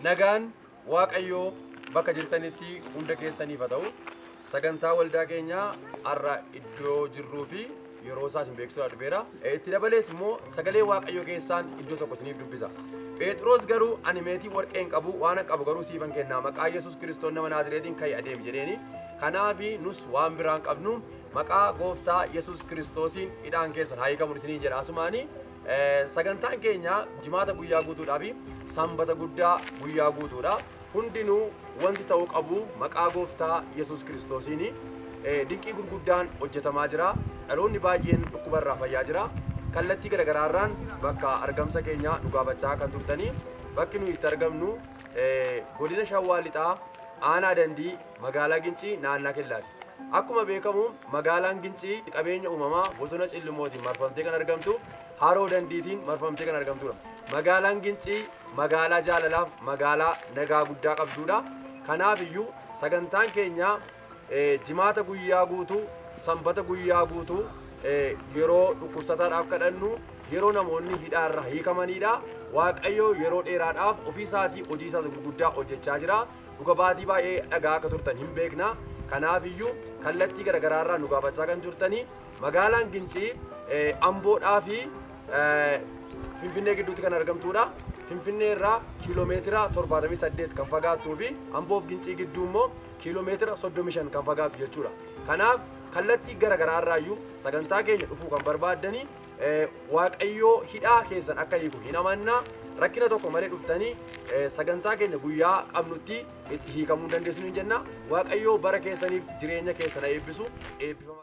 Nagaan Waaqayyoo bakka jirtanitti hunda keessaniif haa ta'u. Sagantaa waldaa keenyaa har'a iddoo jirruu fi yeroo isaa isin beeksisuudhaaf dhufeera. Itti dabalees immoo sagalee Waaqayyoo keessaan iddoo tokko isiniif dubbisa. Phexros garuu ani meetii warqeen qabu waan qabu garuu siifan kennaa maqaa Yesuus Kiristoos nama Naazreetiin ka'ii adeemi jedheeni. Kanaafi nus waan biraan qabnu maqaa Gooftaa Yesuus Kiristoosiin hidhaan keessan haa hiikamu isiniin jedha. Asumaanii sagantaan keenya jimaata guyyaa guutuudhaa fi sanbata guddaa guyyaa guutuudha. Hundinuu wanti ta'uu qabu maqaa Gooftaa Yesuus Kiristoosiin dinqii gurguddaan hojjetamaa jira. Dhaloonni baay'een dhukkubarraa fayyaa jira. Kallattii garagaraarraan bakka argamsa keenya nu gaafachaa kan turtanii bakki nuyi itti argamnu godina Shawaa Lixaa aanaa Dandii magaalaa Gincii naannaa Kellaati. Akkuma beekamu magaalaan Gincii qabeenya uumamaa bosona Cillumootiin marfamtee kan argamtu, haroo Dandiitiin marfamtee kan argamtudha. Magaalaan Gincii magaalaa jaalalaaf magaalaa nagaa guddaa qabdudha. Kanaaf iyyuu sagantaan keenya jimaata guyyaa guutuu, sanbata guyyaa guutuu yeroo dhukkubsataadhaaf kadhannu, yeroo namoonni hidhaarraa hiikamanidha. Waaqayyo yeroo dheeraadhaaf ofii isaatii hojii isaa gurguddaa hojjechaa jira. Dhuga baatii baay'ee dhagaa akka turtan hin beekna. Kanaaf iyyuu kallattii garagaraarraa nu gaafachaa kan turtanii magaalaan Gincii Amboodhaa fi Finfinnee gidduutti kan argamtudha. Finfinnee irraa kiiloomeetira 78 kan fagaattuu fi Amboof Gincii gidduu immoo kiiloomeetira 35 kan fagaatu jechuudha. Kanaaf kallattii garagaraarraayyuu sagantaa keenya dhufuu kan barbaaddanii Waaqayyoo hidhaa keessan akka hiiku hin amannaa. Rakkina tokko malee dhuftanii sagantaa keenya guyyaa qabnutti itti hiikamuu dandeessu hin jenna. Waaqayyoo bara keessaniif jireenya keessan eebbisu eebbifama.